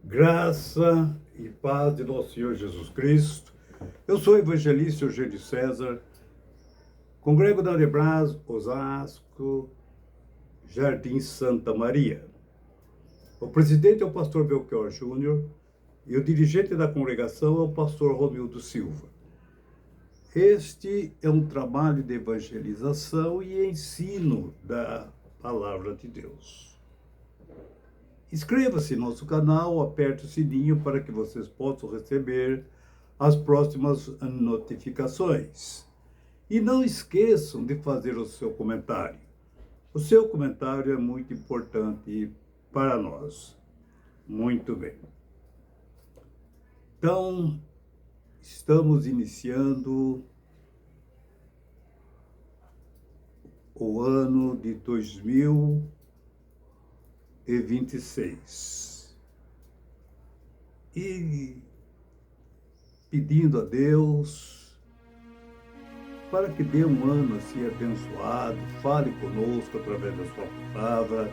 Graça e paz de nosso Senhor Jesus Cristo. Eu sou o evangelista Eugênio César, congrego da Adebras, Osasco, Jardim Santa Maria. O presidente é o pastor Belchior Júnior e o dirigente da congregação é o pastor Romildo Silva. Este é um trabalho de evangelização e ensino da palavra de Deus. Inscreva-se no nosso canal, aperte o sininho para que vocês possam receber as próximas notificações. E não esqueçam de fazer o seu comentário. O seu comentário é muito importante para nós. Muito bem. Então, estamos iniciando o ano de 2026. E pedindo a Deus para que dê um ano assim abençoado, fale conosco através da sua palavra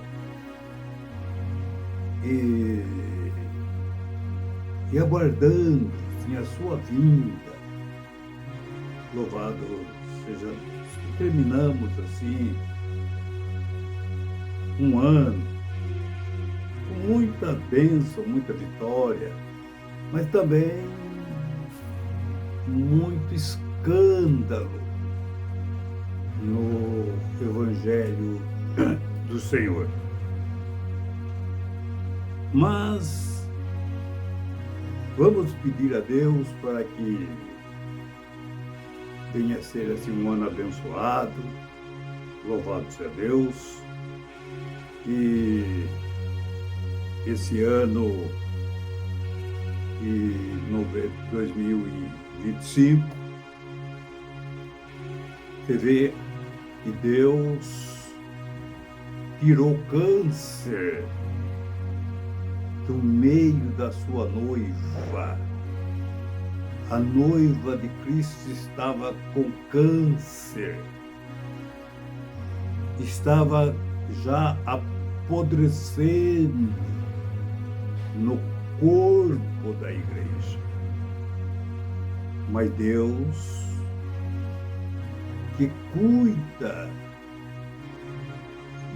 e aguardando assim, a sua vinda. Louvado seja Deus. E terminamos assim um ano com muita bênção, muita vitória, mas também muito escândalo no Evangelho do Senhor. Mas vamos pedir a Deus para que venha a ser assim um ano abençoado, louvado seja Deus, e esse ano de 2025, você vê que Deus tirou câncer do meio da sua noiva. A noiva de Cristo estava com câncer, estava já apodrecendo no corpo da igreja. Mas Deus, que cuida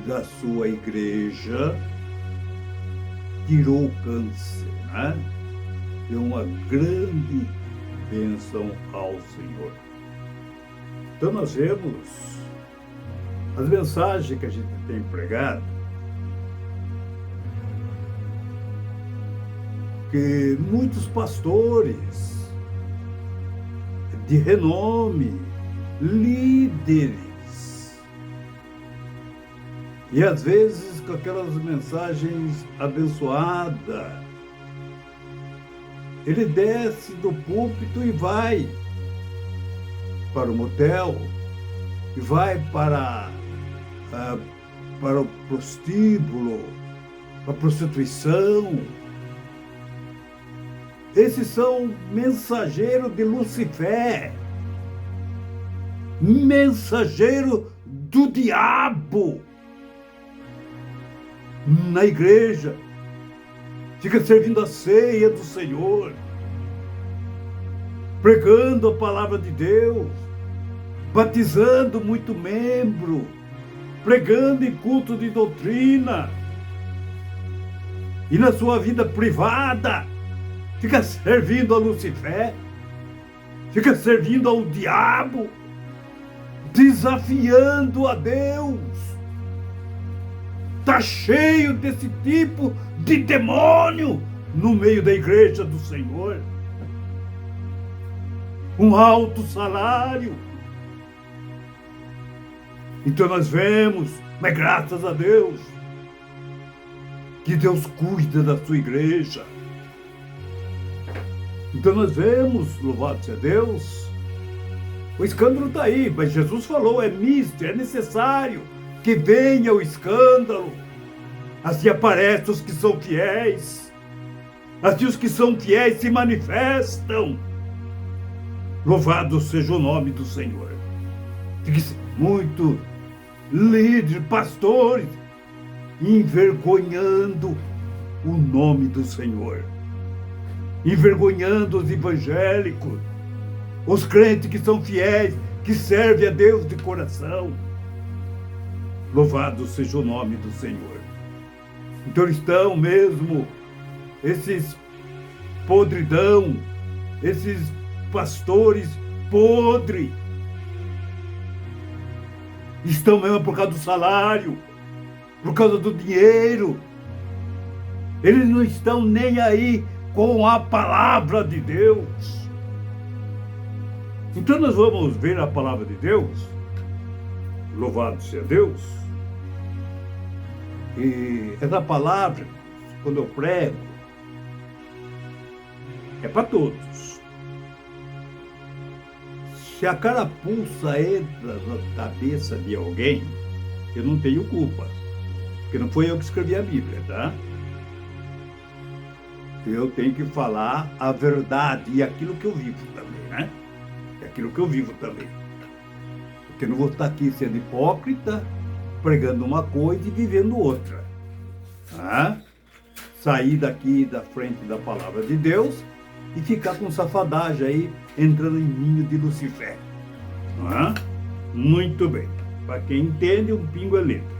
da sua igreja, tirou o câncer, né? Deu uma grande bênção ao Senhor. Então nós vemos as mensagens que a gente tem pregado, que muitos pastores de renome, líderes, e às vezes com aquelas mensagens abençoadas, ele desce do púlpito e vai para o motel, e vai para o prostíbulo, para a prostituição. Esses são mensageiros de Lucifer, mensageiro do diabo na igreja. Fica servindo a ceia do Senhor, pregando a palavra de Deus, batizando muito membro, pregando em culto de doutrina, e na sua vida privada fica servindo a Lucifer, fica servindo ao diabo, desafiando a Deus. Está cheio desse tipo de demônio no meio da igreja do Senhor. Um alto salário. Então nós vemos, mas graças a Deus, que Deus cuida da sua igreja. Então nós vemos, louvado seja Deus, o escândalo está aí, mas Jesus falou, é misto, é necessário que venha o escândalo. Assim aparecem os que são fiéis, assim os que são fiéis se manifestam. Louvado seja o nome do Senhor. Muito líderes, pastores, envergonhando o nome do Senhor, envergonhando os evangélicos, os crentes que são fiéis, que servem a Deus de coração. Louvado seja o nome do Senhor. Então estão mesmo esses podridão, esses pastores podres, estão mesmo por causa do salário, por causa do dinheiro. Eles não estão nem aí com a palavra de Deus. Então nós vamos ver a palavra de Deus. Louvado seja Deus. E essa palavra, quando eu prego, é para todos. Se a carapuça entra na cabeça de alguém, eu não tenho culpa. Porque não foi eu que escrevi a Bíblia, tá? Eu tenho que falar a verdade e aquilo que eu vivo também, né? É aquilo que eu vivo também. Porque eu não vou estar aqui sendo hipócrita, pregando uma coisa e vivendo outra. Tá? Sair daqui da frente da palavra de Deus e ficar com safadagem aí, entrando em ninho de Lucifer. Tá? Muito bem. Para quem entende, um pingo é letra.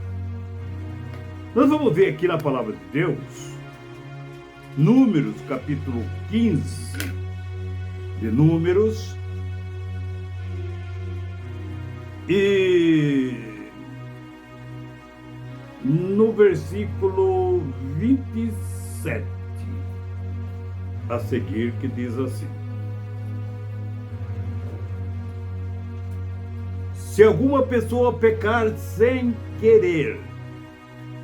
Nós vamos ver aqui na palavra de Deus, Números, capítulo 15 de Números, e no versículo 27, a seguir, que diz assim: se alguma pessoa pecar sem querer,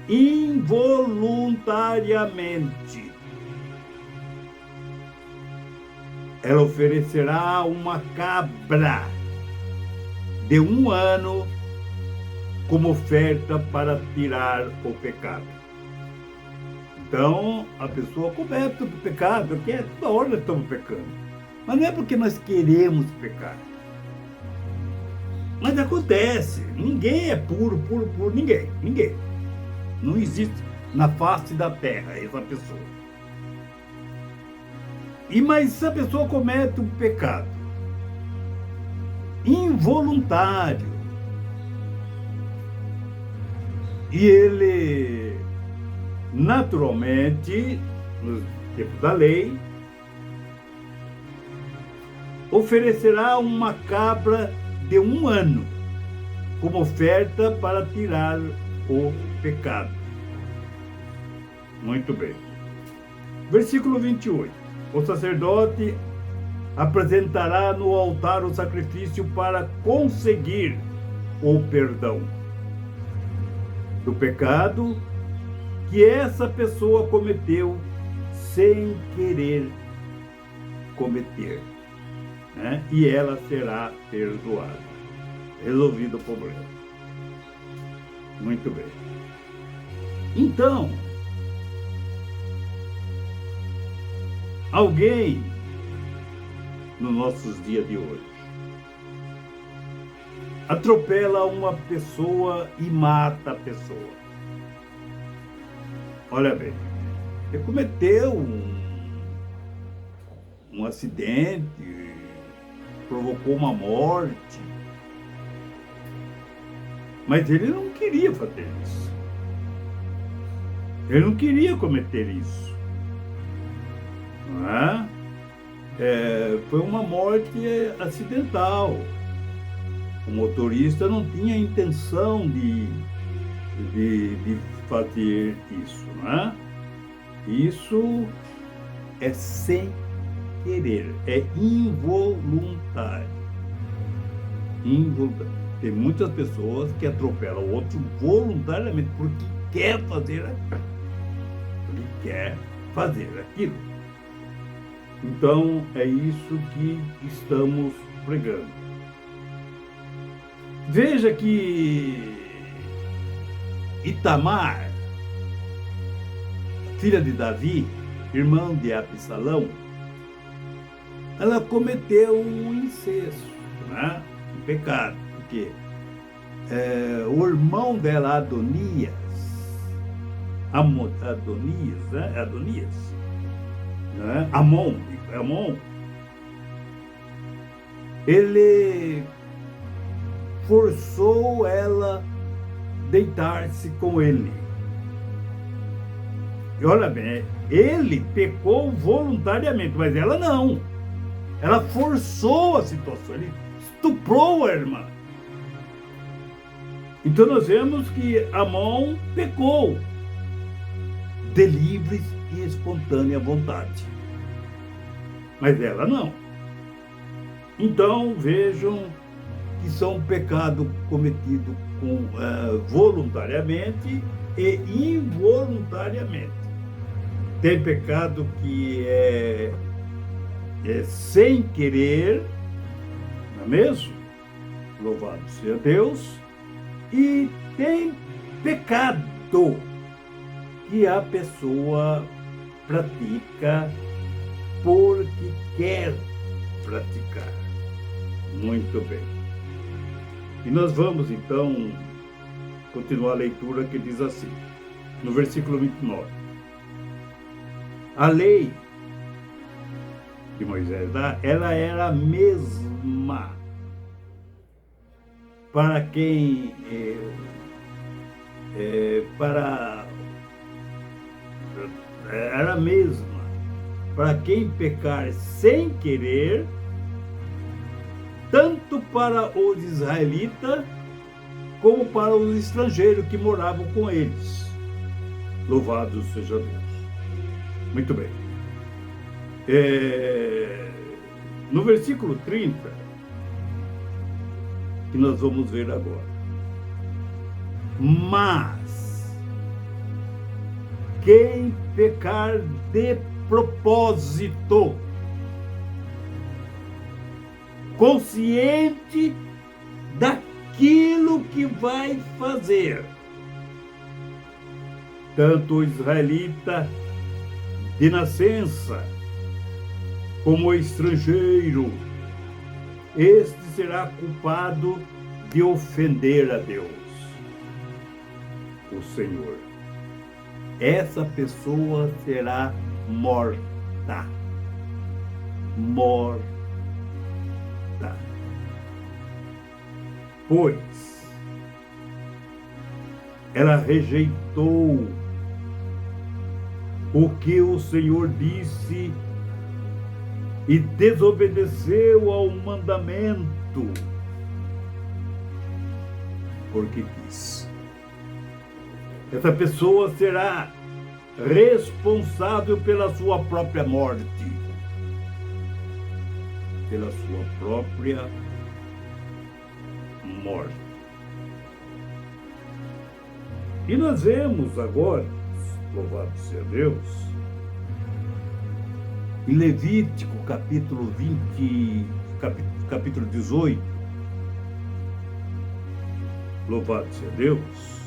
involuntariamente, ela oferecerá uma cabra de 1 ano como oferta para tirar o pecado. Então, a pessoa comete o pecado, porque toda hora nós estamos pecando. Mas não é porque nós queremos pecar. Mas acontece. Ninguém é puro, ninguém. Ninguém. Não existe na face da terra essa pessoa. Mas se a pessoa comete um pecado involuntário e ele, naturalmente, nos tempos da lei, oferecerá uma cabra de 1 ano como oferta para tirar o pecado. Muito bem. Versículo 28. O sacerdote apresentará no altar o sacrifício para conseguir o perdão do pecado que essa pessoa cometeu sem querer cometer, né? E ela será perdoada. Resolvido o problema. Muito bem. Então, alguém nos nossos dias de hoje atropela uma pessoa e mata a pessoa. Olha bem, ele cometeu um acidente, provocou uma morte, mas ele não queria fazer isso. Ele não queria cometer isso. Não é? Foi uma morte acidental. O motorista não tinha intenção de fazer isso, não é? Isso é sem querer, é involuntário. Tem muitas pessoas que atropelam o outro voluntariamente porque quer fazer aquilo. Porque quer fazer aquilo. Então, é isso que estamos pregando. Veja que Itamar, filha de Davi, irmão de Absalão, ela cometeu um incesto, né? Um pecado, porque o irmão dela, Adonias, Adonias, né? Adonias, né? Amon, ele forçou ela deitar-se com ele. E olha bem, ele pecou voluntariamente, mas ela não. Ela forçou a situação, ele estuprou a irmã. Então nós vemos que Amon pecou de livre e espontânea vontade. Mas ela não. Então vejam que são pecados cometidos voluntariamente e involuntariamente. Tem pecado que é sem querer, não é mesmo? Louvado seja Deus. E tem pecado que a pessoa pratica porque quer praticar. Muito bem. E nós vamos então continuar a leitura, que diz assim, no versículo 29. A lei que Moisés dá, ela era a mesma para quem era a mesma para quem pecar sem querer, tanto para os israelitas como para os estrangeiros que moravam com eles. Louvado seja Deus. Muito bem. No versículo 30, que nós vamos ver agora. Mas quem pecar de propósito, consciente daquilo que vai fazer, tanto o israelita de nascença como o estrangeiro, este será culpado de ofender a Deus, o Senhor. Essa pessoa será morta. Morta. Pois ela rejeitou o que o Senhor disse e desobedeceu ao mandamento, porque quis. Essa pessoa será responsável pela sua própria morte, pela sua própria morte. E nós vemos agora, louvado seja Deus, em Levítico capítulo 20, capítulo 18, louvado seja Deus,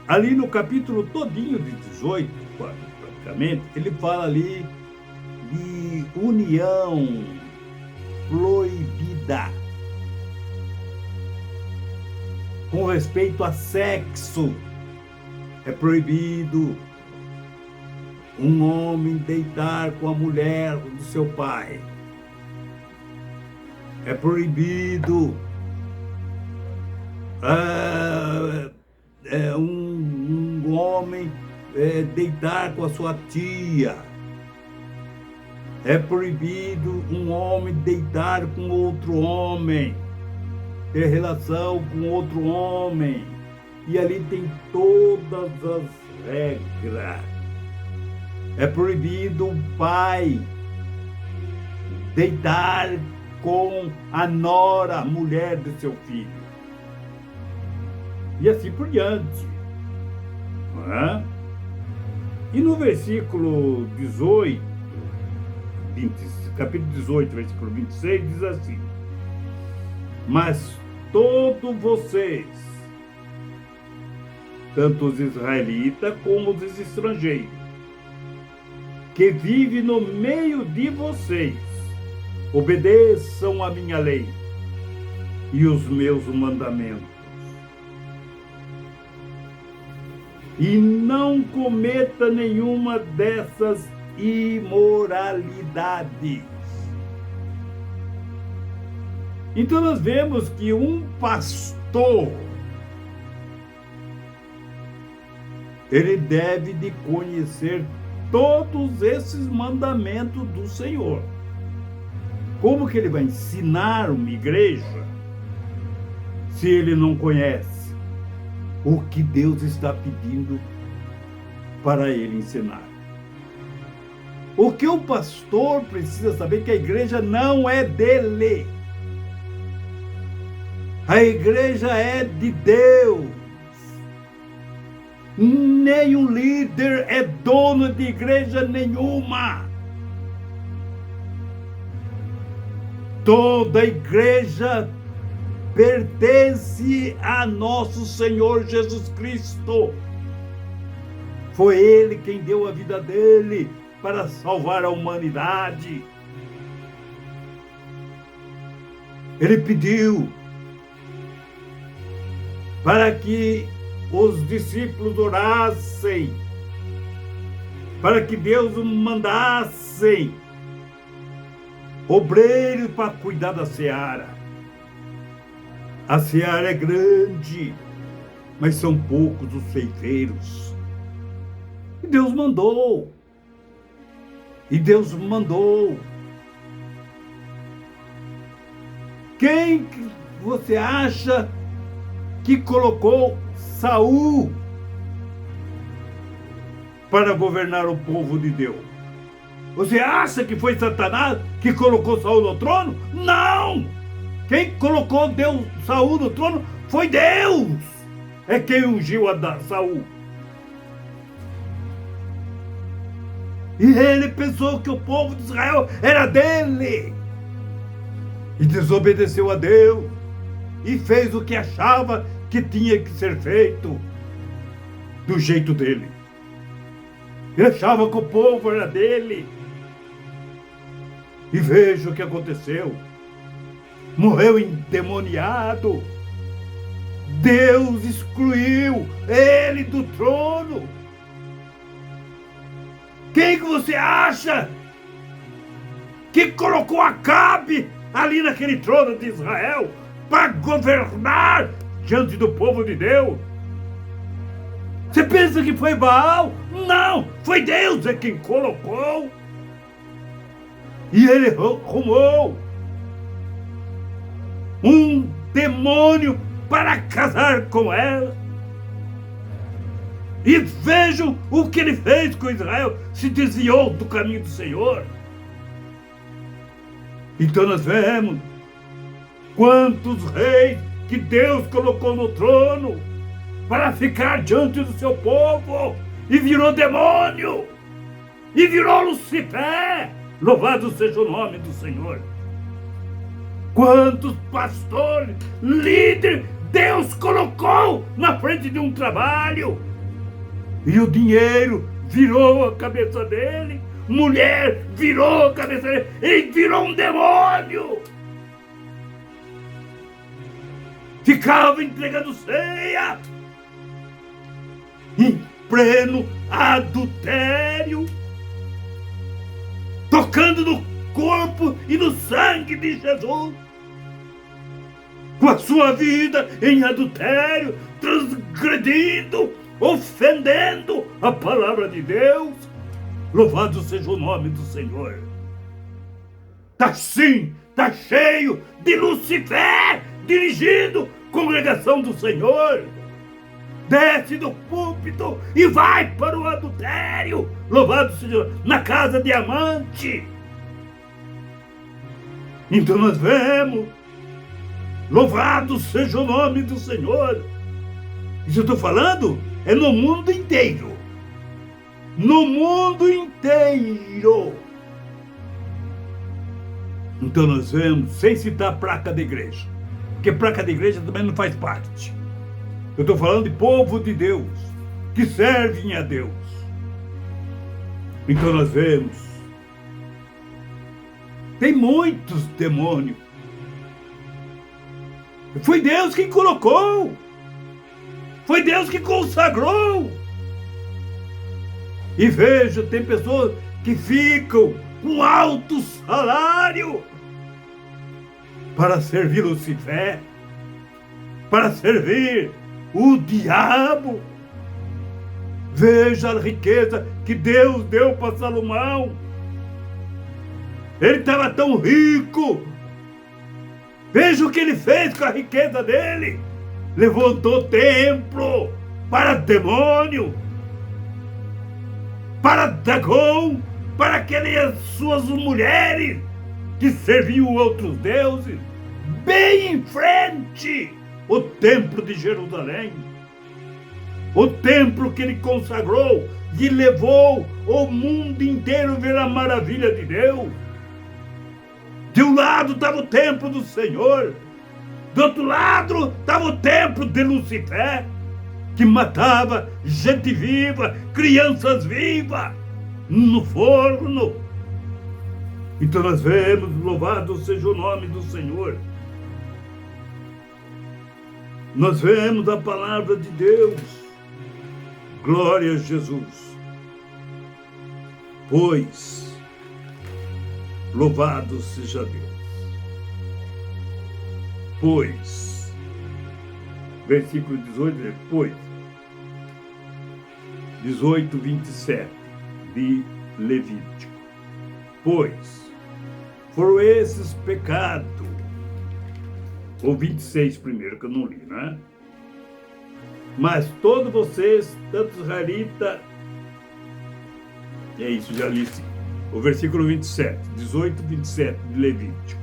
ali no capítulo todinho de 18, praticamente, ele fala ali de união proibida com respeito a sexo. É proibido um homem deitar com a mulher do seu pai. É proibido um homem deitar com a sua tia. É proibido um homem deitar com outro homem, ter relação com outro homem. E ali tem todas as regras. É proibido um pai deitar com a nora, mulher de seu filho. E assim por diante. Não é? E no versículo 18, capítulo 18, versículo 26, diz assim: mas todos vocês, tanto os israelitas como os estrangeiros, que vivem no meio de vocês, obedeçam a minha lei e os meus mandamentos. e não cometa nenhuma dessas imoralidades. Então nós vemos que um pastor, ele deve de conhecer todos esses mandamentos do Senhor. Como que ele vai ensinar uma igreja se ele não conhece o que Deus está pedindo para ele ensinar? O que o pastor precisa saber é que a igreja não é dele. A igreja é de Deus. Nenhum líder é dono de igreja nenhuma. Toda igreja pertence a nosso Senhor Jesus Cristo. Foi Ele quem deu a vida dele para salvar a humanidade. Ele pediu para que os discípulos orassem, para que Deus mandasse obreiros para cuidar da seara. A seara é grande, mas são poucos os ceifeiros. E Deus mandou. E Deus mandou. Quem você acha que colocou Saul para governar o povo de Deus? Você acha que foi Satanás que colocou Saul no trono? Não! Quem colocou Saul no trono foi Deus. É quem ungiu a Saul. E ele pensou que o povo de Israel era dele. E desobedeceu a Deus. E fez o que achava que tinha que ser feito do jeito dele. Ele achava que o povo era dele. E veja o que aconteceu. Morreu endemoniado. Deus excluiu ele do trono. Quem que você acha que colocou Acabe ali naquele trono de Israel para governar diante do povo de Deus? Você pensa que foi Baal? Não, foi Deus quem colocou. E ele arrumou um demônio para casar com ela. E vejam o que ele fez com Israel. Se desviou do caminho do Senhor. Então nós vemos quantos reis que Deus colocou no trono para ficar diante do seu povo. E virou demônio. E virou Lucifer. Louvado seja o nome do Senhor. Quantos pastores, líderes, Deus colocou na frente de um trabalho. E o dinheiro virou a cabeça dele. Mulher virou a cabeça dele. E virou um demônio. Ficava entregando ceia. Em pleno adultério. Tocando no corpo e no sangue de Jesus. Com a sua vida em adultério, transgredindo, ofendendo a palavra de Deus. Louvado seja o nome do Senhor. Tá cheio de Lucifer dirigindo a congregação do Senhor. Desce do púlpito e vai para o adultério. Louvado seja na casa de amante. Então nós vemos. Louvado seja o nome do Senhor. Isso eu estou falando é no mundo inteiro. No mundo inteiro. Então nós vemos, sem citar placa da igreja, porque placa da igreja também não faz parte. Eu estou falando de povo de Deus, que servem a Deus. Então nós vemos, tem muitos demônios. Foi Deus quem colocou. Foi Deus que consagrou. E vejo, tem pessoas que ficam com alto salário para servir Lucifer, para servir o diabo. Veja a riqueza que Deus deu para Salomão. Ele estava tão rico. Veja o que ele fez com a riqueza dele. Levantou templo para demônio, para Dagom, para aquelas suas mulheres que serviam outros deuses. Bem em frente, o templo de Jerusalém. O templo que ele consagrou e levou o mundo inteiro a ver a maravilha de Deus. De um lado estava o templo do Senhor, do outro lado estava o templo de Lucifer, que matava gente viva, crianças vivas, no forno. Então nós vemos, louvado seja o nome do Senhor. Nós vemos a palavra de Deus. Glória a Jesus. Pois, louvado seja Deus. Pois, versículo 18, pois, 18, 27 de Levítico. Pois, foram esses pecados, ou 26 primeiro, que eu não li, né? Mas todos vocês, tanto israelita, é isso, já li sim. O versículo 27, 18, 27 de Levítico.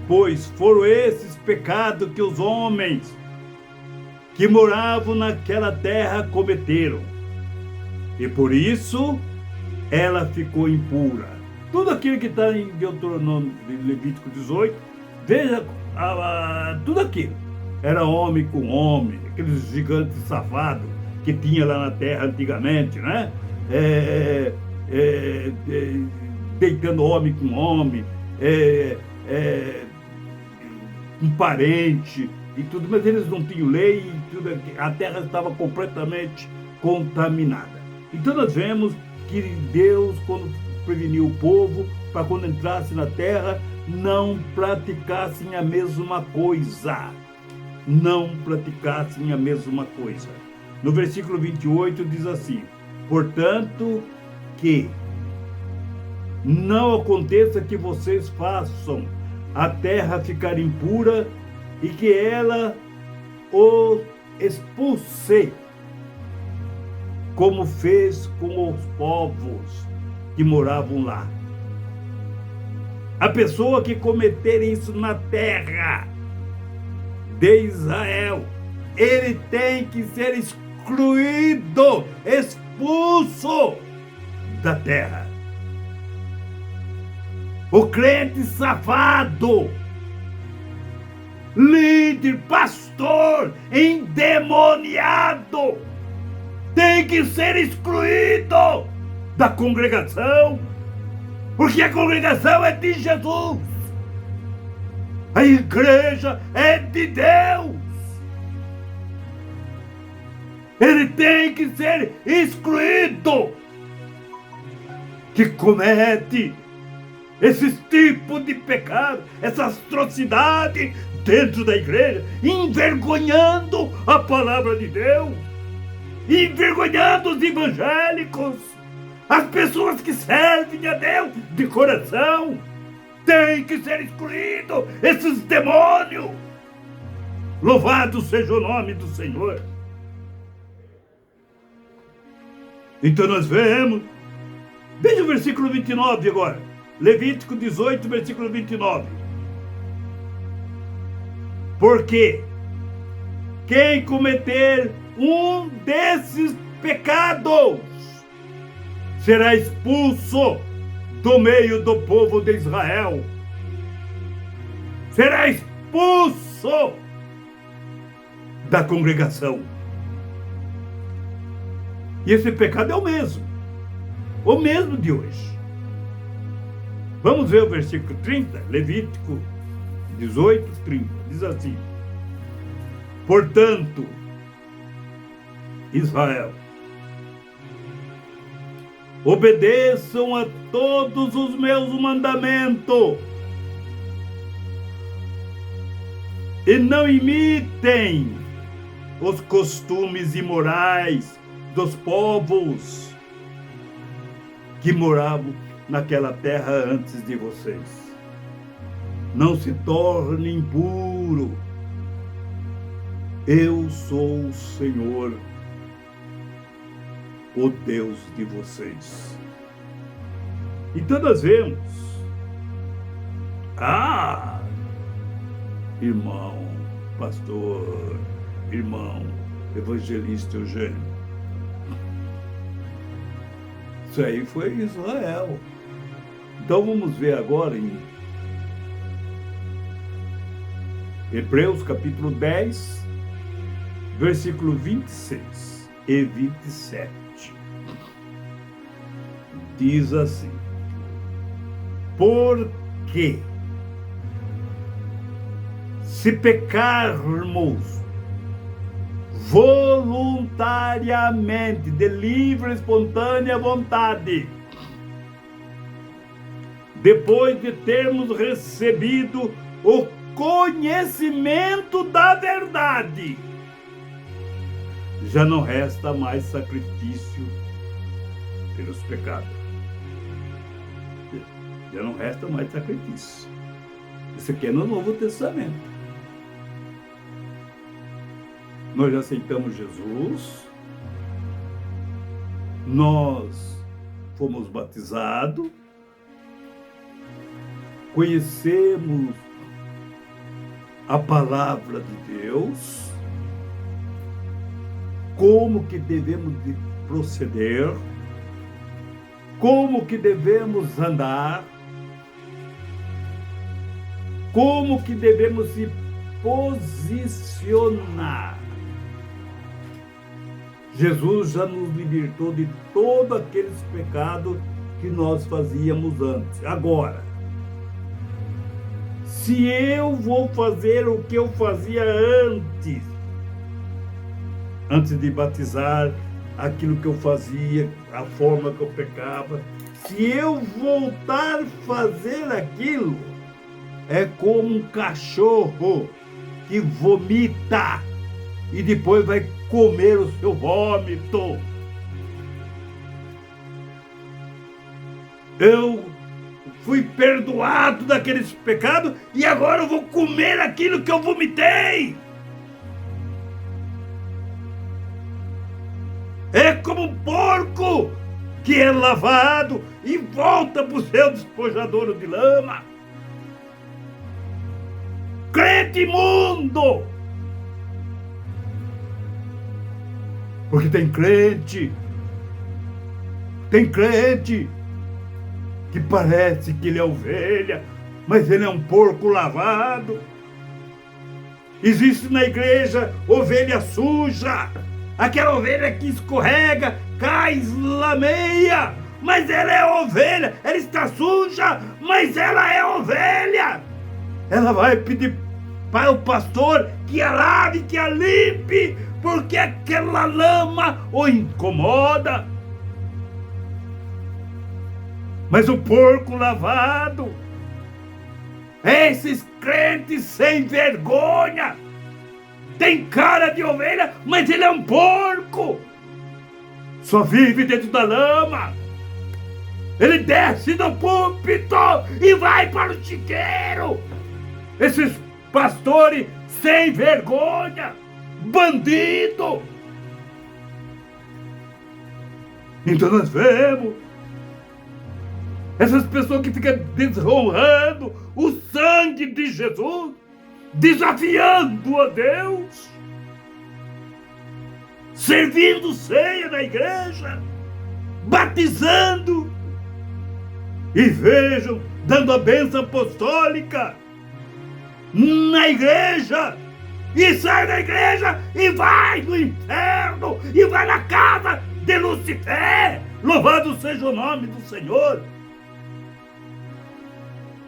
Pois foram esses pecados que os homens que moravam naquela terra cometeram. E por isso ela ficou impura. Tudo aquilo que está em Deuteronômio, de Levítico 18, veja tudo aquilo. Era homem com homem, aqueles gigantes safados que tinha lá na terra antigamente, né? Deitando homem com homem, um parente e tudo, mas eles não tinham lei e tudo, a terra estava completamente contaminada. Então nós vemos que Deus, quando preveniu o povo, para quando entrasse na terra, não praticassem a mesma coisa. Não praticassem a mesma coisa. No versículo 28 diz assim: portanto, que não aconteça que vocês façam a terra ficar impura e que ela o expulse, como fez com os povos que moravam lá. A pessoa que cometer isso na terra de Israel, ele tem que ser excluído, expulso da terra. O crente safado, líder, pastor, endemoniado, tem que ser excluído da congregação, porque a congregação é de Jesus. A igreja é de Deus. Ele tem que ser excluído. Que comete esses tipos de pecado, essa atrocidade dentro da igreja, envergonhando a palavra de Deus, envergonhando os evangélicos, as pessoas que servem a Deus de coração. Tem que ser excluído esses demônios. Louvado seja o nome do Senhor. Então nós vemos, veja o versículo 29 agora, Levítico 18, versículo 29. Porque quem cometer um desses pecados será expulso do meio do povo de Israel. Será expulso da congregação. E esse pecado é o mesmo de hoje. Vamos ver o versículo 30, Levítico 18, 30. Diz assim: portanto, Israel, Obedeçam a todos os meus mandamentos e não imitem os costumes imorais dos povos que moravam naquela terra antes de vocês. Não se torne impuro. Eu sou o Senhor, o Deus de vocês. Então nós vemos, irmão, pastor, irmão, evangelista Eugênio, isso aí foi Israel. Então vamos ver agora em Hebreus capítulo 10, versículo 26 e 27. Diz assim: porque se pecarmos voluntariamente, de livre e espontânea vontade, depois de termos recebido o conhecimento da verdade, já não resta mais sacrifício pelos pecados. Já não resta mais sacrifício. Isso aqui é no Novo Testamento. Nós já aceitamos Jesus, nós fomos batizados, conhecemos a palavra de Deus, como que devemos de proceder, como que devemos andar, como que devemos se posicionar. Jesus já nos libertou de todos aqueles pecados que nós fazíamos antes. Agora, se eu vou fazer o que eu fazia antes de batizar, aquilo que eu fazia, a forma que eu pecava, se eu voltar a fazer aquilo, é como um cachorro que vomita e depois vai comer o seu vômito. Eu fui perdoado daqueles pecados e agora eu vou comer aquilo que eu vomitei. É como um porco que é lavado e volta para o seu despojadouro de lama. Crente imundo! Porque tem crente que parece que ele é ovelha, mas ele é um porco lavado. Existe na igreja ovelha suja, aquela ovelha que escorrega, cai, lameia, mas ela é ovelha, ela está suja, mas ela é ovelha. Ela vai pedir para o pastor que a lave, que a limpe, porque aquela lama o incomoda. Mas o porco lavado, esses crentes sem vergonha, tem cara de ovelha, mas ele é um porco. Só vive dentro da lama. Ele desce do púlpito e vai para o chiqueiro. Esses pastores sem vergonha, bandido. Então nós vemos essas pessoas que ficam desonrando o sangue de Jesus, desafiando a Deus, servindo ceia na igreja, batizando, e vejam, dando a bênção apostólica na igreja, e sai da igreja e vai no inferno, e vai na casa de Lucifer. Louvado seja o nome do Senhor.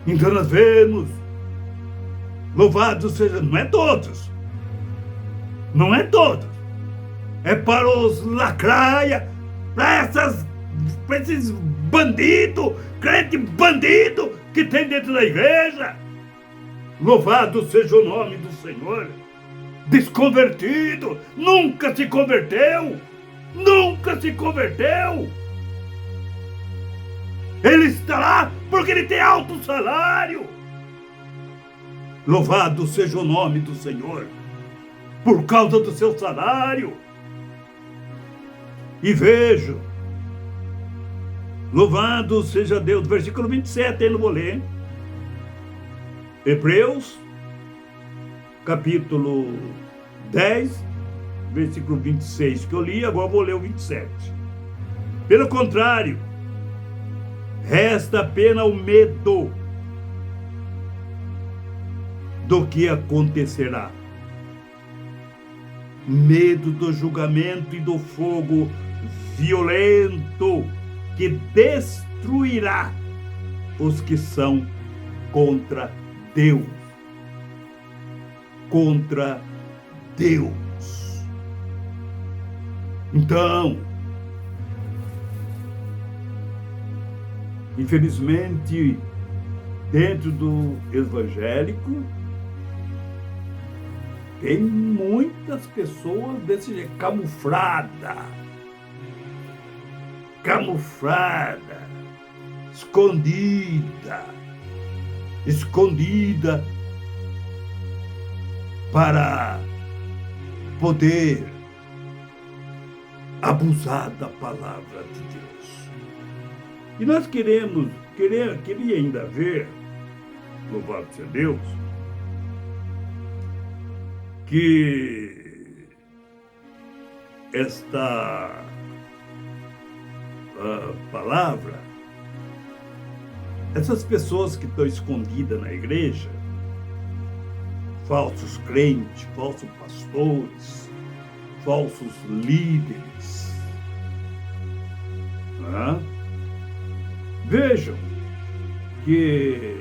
Então nós vemos, louvado seja, não é todos, é para os lacraia, para essas esses bandidos, crente bandido que tem dentro da igreja. Louvado seja o nome do Senhor. Desconvertido, nunca se converteu. Nunca se converteu. Ele está lá porque ele tem alto salário. Louvado seja o nome do Senhor, por causa do seu salário. E vejo, louvado seja Deus, versículo 27, eu não vou ler. Hebreus, capítulo 10, versículo 26, que eu li, agora vou ler o 27. Pelo contrário, resta apenas o medo do que acontecerá. Medo do julgamento e do fogo violento que destruirá os que são contra Deus. Contra Deus. Então, infelizmente, dentro do evangélico, tem muitas pessoas desse jeito, camuflada, escondida para poder abusar da palavra de Deus. E nós queria ainda ver, louvado seja Deus, que esta palavra, essas pessoas que estão escondidas na igreja, falsos crentes, falsos pastores, falsos líderes, vejam que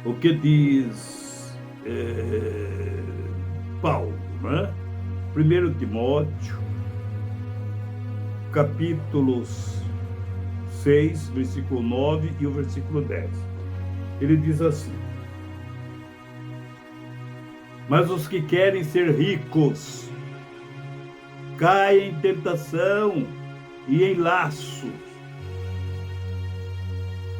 o que diz Paulo, 1 Timóteo, capítulos 6, versículo 9 e o versículo 10. Ele diz assim: mas os que querem ser ricos caem em tentação e em laços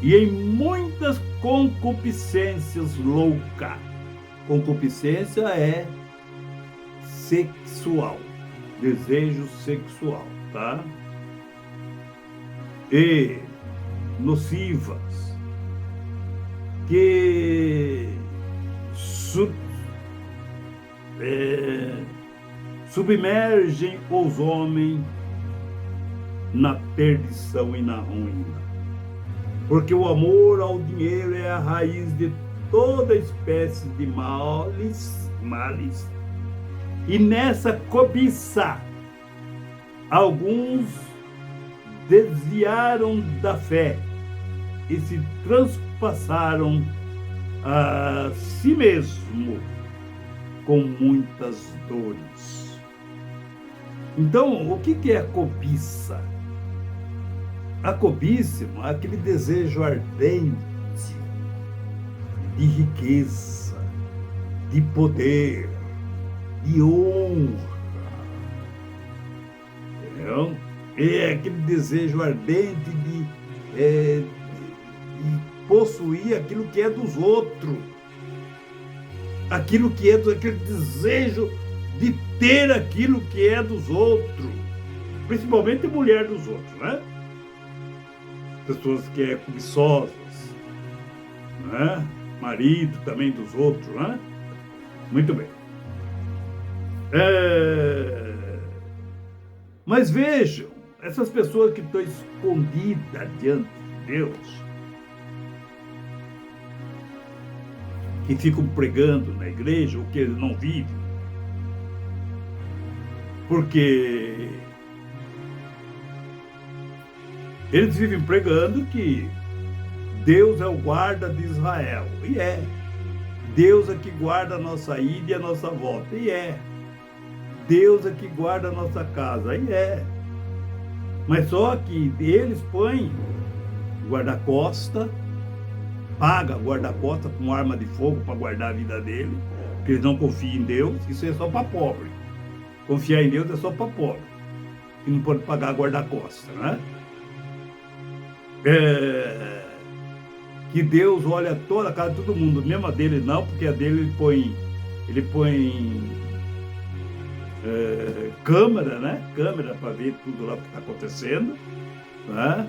e em muitas concupiscências loucas. Concupiscência é sexual, desejo sexual, tá? E nocivas, que submergem os homens na perdição e na ruína. Porque o amor ao dinheiro é a raiz de toda espécie de males, e nessa cobiça alguns desviaram da fé e se transpassaram a si mesmo com muitas dores. Então, o que é a cobiça? A cobiça é aquele desejo ardente de riqueza, de poder, de honra. Entendeu? É aquele desejo ardente de possuir aquilo que é dos outros. Aquele desejo de ter aquilo que é dos outros. Principalmente a mulher dos outros, né? Pessoas que é cobiçosas, né? Marido também dos outros, né? Muito bem. Mas vejam, essas pessoas que estão escondidas diante de Deus, que ficam pregando na igreja o que eles não vivem, porque eles vivem pregando que Deus é o guarda de Israel, e é. Deus é que guarda a nossa ida e a nossa volta, e é. Deus é que guarda a nossa casa, e é. Mas só que eles põem guarda-costa, paga guarda-costa com arma de fogo para guardar a vida dele, porque eles não confiam em Deus. Isso é só para pobre. Confiar em Deus é só para pobre, que não pode pagar guarda-costa, né? Que Deus olha toda a casa de todo mundo, mesmo a dele não, porque a dele ele põe câmera, né? Câmera para ver tudo lá que está acontecendo, né?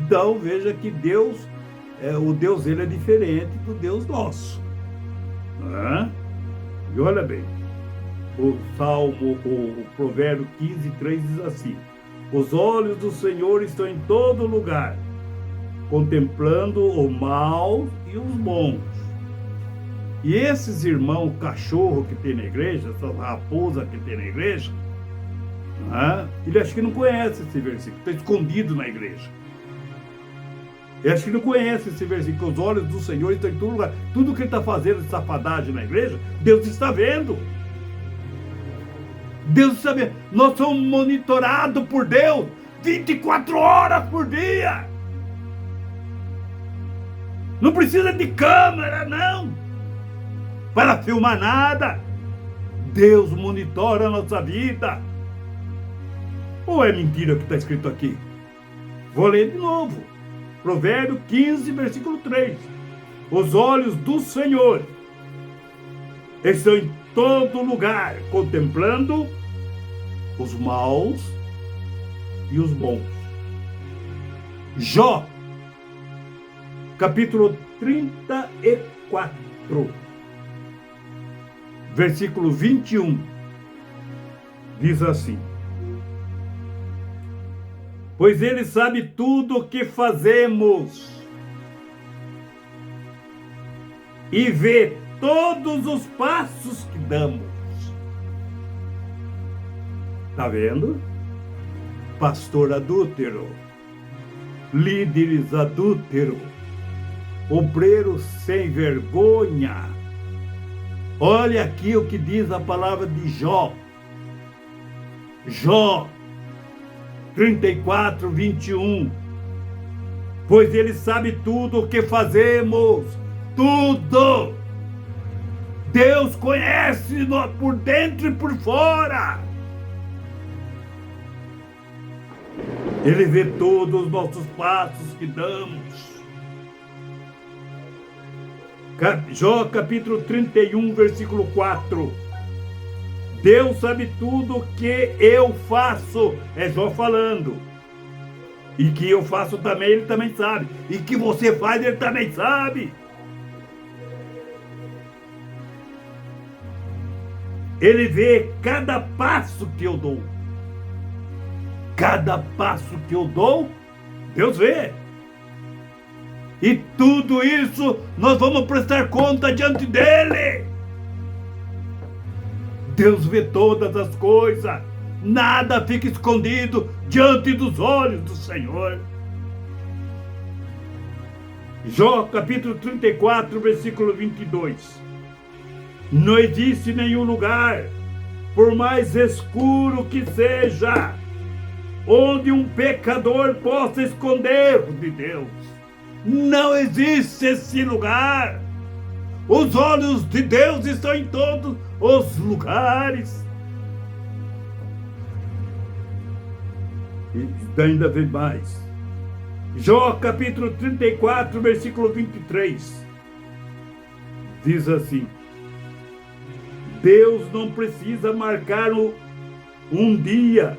Então veja que Deus, o Deus dele é diferente do Deus nosso, né? E olha bem, o Salmo, o Provérbio 15:3 diz assim: os olhos do Senhor estão em todo lugar, contemplando o mal e os bons. E esses irmãos cachorro que tem na igreja, essas raposas que tem na igreja, né, ele acha que não conhece esse versículo, está escondido na igreja. Ele acha que não conhece esse versículo, os olhos do Senhor estão em todo lugar. Tudo que ele está fazendo de safadagem na igreja, Deus está vendo. Deus está vendo. Nós somos monitorados por Deus 24 horas por dia. Não precisa de câmera, não, para filmar nada. Deus monitora a nossa vida. Ou é mentira o que está escrito aqui? Vou ler de novo. Provérbio 15, versículo 3. Os olhos do Senhor estão em todo lugar, contemplando os maus e os bons. Jó, capítulo 34, versículo 21, diz assim: pois ele sabe tudo o que fazemos e vê todos os passos que damos. Tá vendo? Pastor adúltero, líderes adúlteros, obreiros sem vergonha. Olha aqui o que diz a palavra de Jó. Jó 34, 21. Pois ele sabe tudo o que fazemos. Tudo. Deus conhece nós por dentro e por fora. Ele vê todos os nossos passos que damos. Jó capítulo 31, versículo 4. Deus sabe tudo o que eu faço. É Jó falando. E que eu faço também, ele também sabe. E que você faz, ele também sabe. Ele vê cada passo que eu dou. Cada passo que eu dou, Deus vê. E tudo isso nós vamos prestar conta diante dele. Deus vê todas as coisas. Nada fica escondido diante dos olhos do Senhor. Jó capítulo 34, versículo 22. Não existe nenhum lugar, por mais escuro que seja, onde um pecador possa esconder-se de Deus. Não existe esse lugar. Os olhos de Deus estão em todos os lugares. E ainda vem mais. Jó capítulo 34, versículo 23. Diz assim: Deus não precisa marcar um dia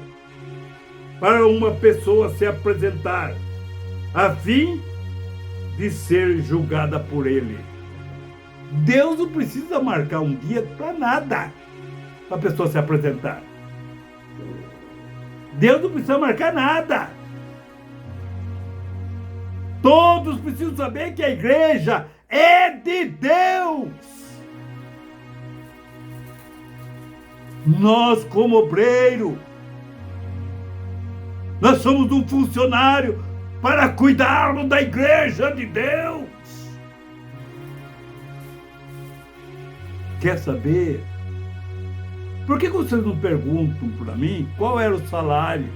para uma pessoa se apresentar, a fim de ser julgada por ele. Deus não precisa marcar um dia para nada, para a pessoa se apresentar. Deus não precisa marcar nada. Todos precisam saber que a igreja é de Deus. Nós, como obreiro, nós somos um funcionário para cuidarmos da igreja de Deus. Quer saber? Por que vocês não perguntam para mim qual era o salário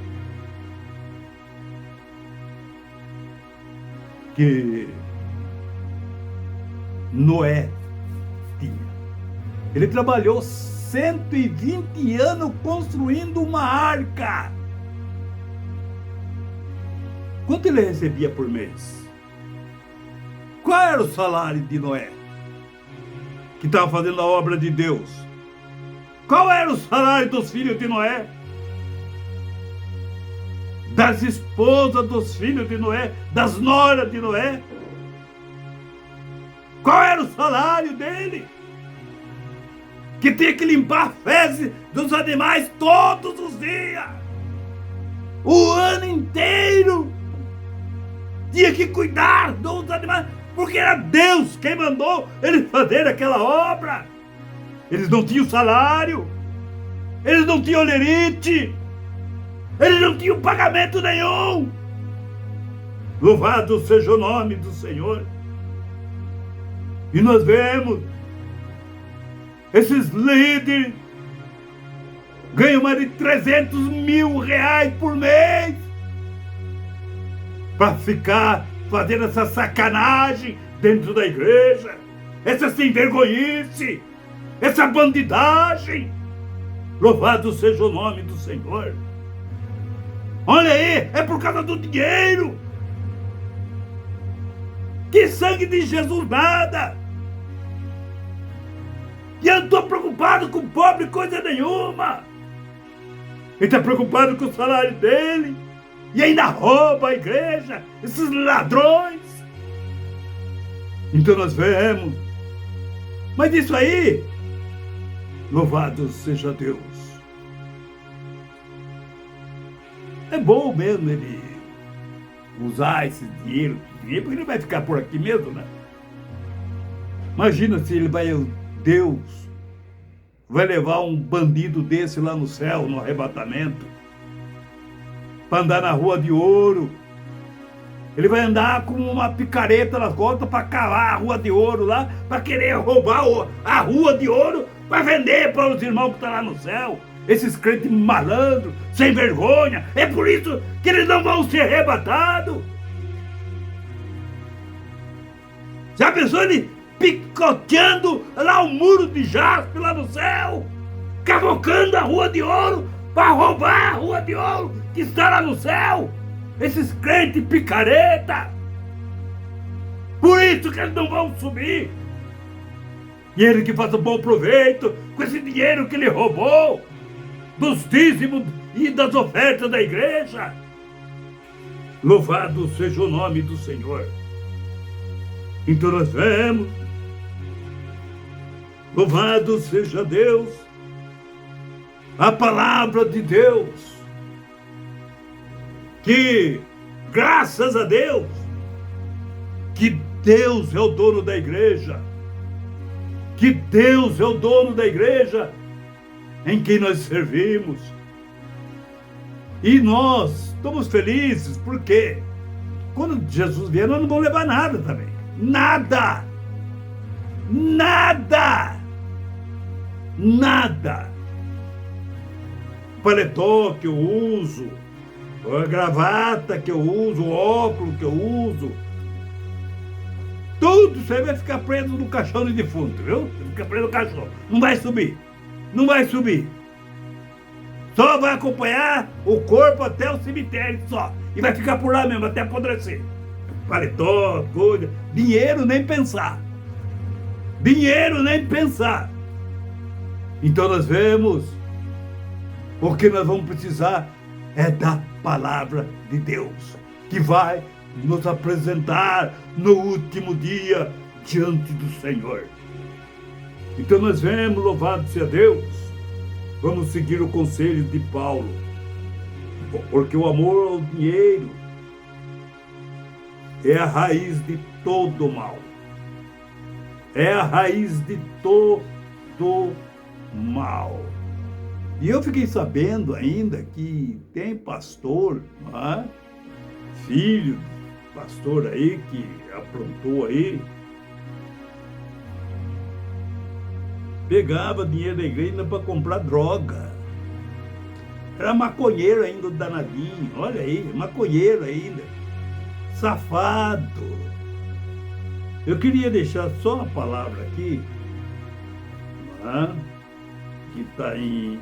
que Noé tinha? Ele trabalhou 120 anos construindo uma arca. Quanto ele recebia por mês? Qual era o salário de Noé, que estava fazendo a obra de Deus? Qual era o salário dos filhos de Noé? Das esposas dos filhos de Noé? Das noras de Noé? Qual era o salário dele? Que tinha que limpar a fezes dos animais todos os dias. O ano inteiro. Tinha que cuidar dos animais. Porque era Deus quem mandou ele fazer aquela obra. Eles não tinham salário. Eles não tinham olerite. Eles não tinham pagamento nenhum. Louvado seja o nome do Senhor. E nós vemos esses líderes ganham mais de 300 mil reais por mês para ficar fazendo essa sacanagem dentro da igreja, essa sem vergonhice, essa bandidagem. Louvado seja o nome do Senhor. Olha aí, é por causa do dinheiro. Que sangue de Jesus nada. E eu não estou preocupado com o pobre coisa nenhuma. Ele está preocupado com o salário dele. E ainda rouba a igreja, esses ladrões. Então nós vemos. Mas isso aí, louvado seja Deus. É bom mesmo ele usar esse dinheiro, porque ele vai ficar por aqui mesmo, né? Imagina se ele vai, Deus vai levar um bandido desse lá no céu, no arrebatamento, para andar na rua de ouro. Ele vai andar com uma picareta nas costas para cavar a rua de ouro lá, para querer roubar a rua de ouro para vender para os irmãos que estão lá no céu. Esses crentes malandros, sem vergonha. É por isso que eles não vão ser arrebatados. Já pensou ele picoteando lá o muro de jaspe lá no céu? Cavocando a rua de ouro para roubar a rua de ouro que está lá no céu? Esses crentes picareta. Por isso que eles não vão subir. E ele que faça bom proveito com esse dinheiro que ele roubou dos dízimos e das ofertas da igreja. Louvado seja o nome do Senhor. Então nós vemos, louvado seja Deus, a palavra de Deus, que, graças a Deus, que Deus é o dono da igreja, que Deus é o dono da igreja em quem nós servimos. E nós estamos felizes, porque quando Jesus vier, nós não vamos levar nada também. Nada! Nada! Nada! O paletó que eu uso, a gravata que eu uso, o óculos que eu uso, tudo isso aí vai ficar preso no caixão de defunto, viu? Vai ficar preso no caixão. Não vai subir. Não vai subir. Só vai acompanhar o corpo até o cemitério só. E vai ficar por lá mesmo, até apodrecer. Paletó, coisa. Dinheiro nem pensar. Dinheiro nem pensar. Então nós vemos, o que nós vamos precisar é da palavra de Deus, que vai nos apresentar no último dia diante do Senhor. Então nós vemos, louvado seja Deus, vamos seguir o conselho de Paulo, porque o amor ao dinheiro é a raiz de todo mal. É a raiz de todo mal. E eu fiquei sabendo ainda que tem pastor, não é? Filho de pastor aí, que aprontou aí, pegava dinheiro da igreja para comprar droga. Era maconheiro ainda, o danadinho. Olha aí, maconheiro ainda. Safado. Eu queria deixar só a palavra aqui, né, que está em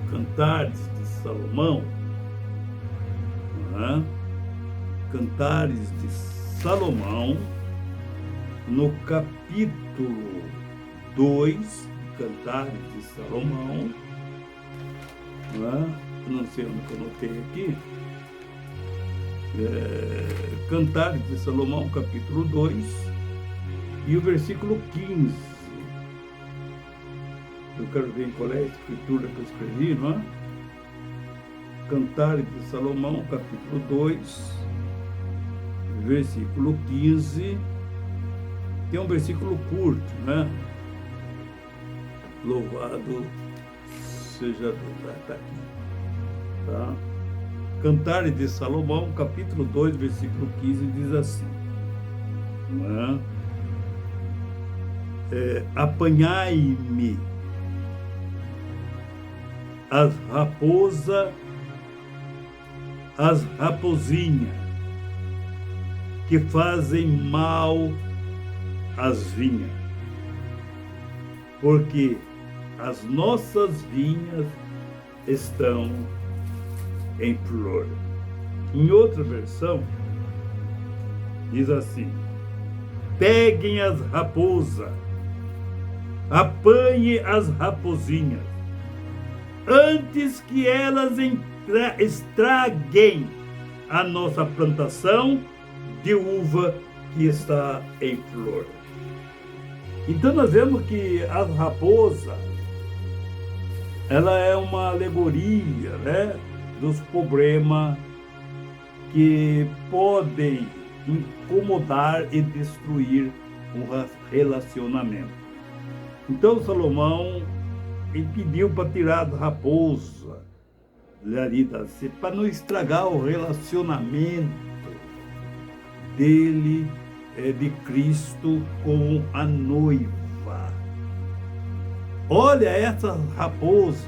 Cantares de Salomão, né? Cantares de Salomão, no capítulo 2, Cantares de Salomão, né? Não sei onde eu anotei aqui, Cantares de Salomão, capítulo 2, e o versículo 15. Eu quero ver qual é a escritura que eu escrevi, não é? Cantares de Salomão, capítulo 2, versículo 15. Tem um versículo curto, né? Louvado seja Deus. Está aqui. Tá? Cantares de Salomão, capítulo 2, versículo 15, diz assim, não é? Apanhai-me as raposinhas que fazem mal às vinhas, porque as nossas vinhas estão em flor. Em outra versão, diz assim: peguem as raposas, apanhe as raposinhas, antes que elas estraguem a nossa plantação de uva que está em flor. Então nós vemos que a raposa, ela é uma alegoria, né, dos problemas que podem incomodar e destruir um relacionamento. Então Salomão pediu para tirar a raposa ali para não estragar o relacionamento dele, de Cristo, com a noiva. Olha essa raposa,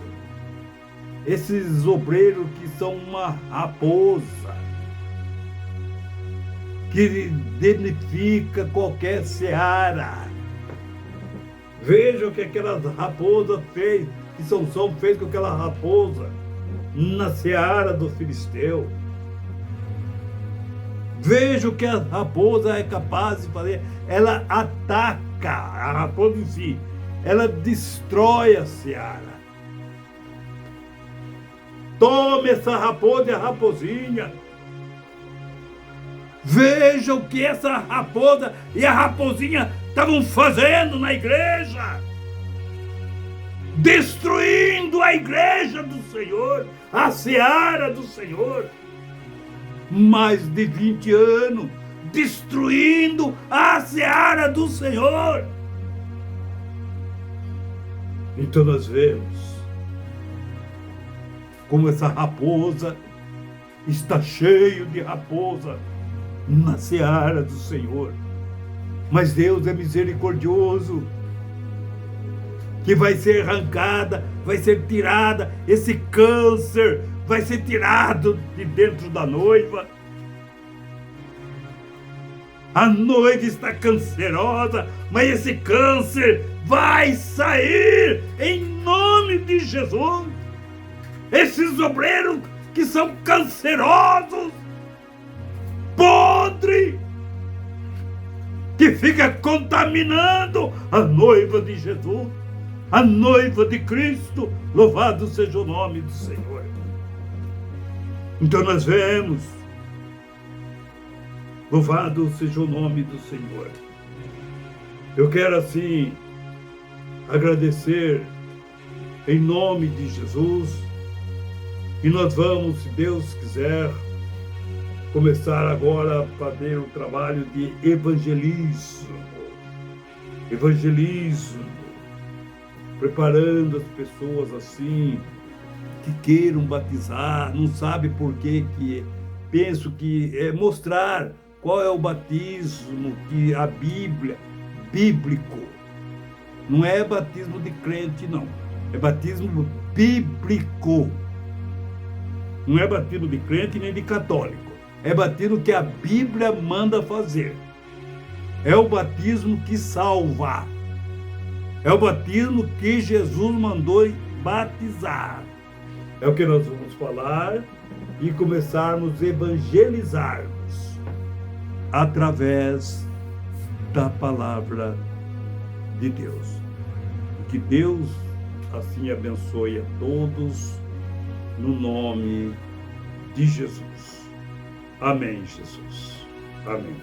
esses obreiros que são uma raposa, que danifica qualquer seara. Veja o que aquela raposa fez, que Sansão fez com aquela raposa na seara do filisteu. Veja o que a raposa é capaz de fazer. Ela ataca, a raposa em si, ela destrói a seara. Tome essa raposa e a raposinha. Veja o que essa raposa e a raposinha estavam fazendo na igreja. Destruindo a igreja do Senhor, a seara do Senhor. Mais de 20 anos, destruindo a seara do Senhor. Então nós vemos como essa raposa está cheio de raposa na seara do Senhor. Mas Deus é misericordioso, que vai ser arrancada, vai ser tirada, esse câncer vai ser tirado de dentro da noiva. A noiva está cancerosa, mas esse câncer vai sair em nome de Jesus. Esses obreiros que são cancerosos, podre, que fica contaminando a noiva de Jesus, a noiva de Cristo, louvado seja o nome do Senhor. Então nós vemos, louvado seja o nome do Senhor. Eu quero assim agradecer em nome de Jesus, e nós vamos, se Deus quiser, começar agora a fazer o trabalho de evangelismo, preparando as pessoas assim, que queiram batizar, não sabe por quê, que penso que é mostrar Qual é o batismo que a Bíblia, bíblico? Não é batismo de crente, não. É batismo bíblico. Não é batismo de crente nem de católico. É batismo que a Bíblia manda fazer. É o batismo que salva. É o batismo que Jesus mandou batizar. É o que nós vamos falar e começarmos a evangelizarmos através da palavra de Deus. Que Deus assim abençoe a todos, no nome de Jesus. Amém, Jesus. Amém.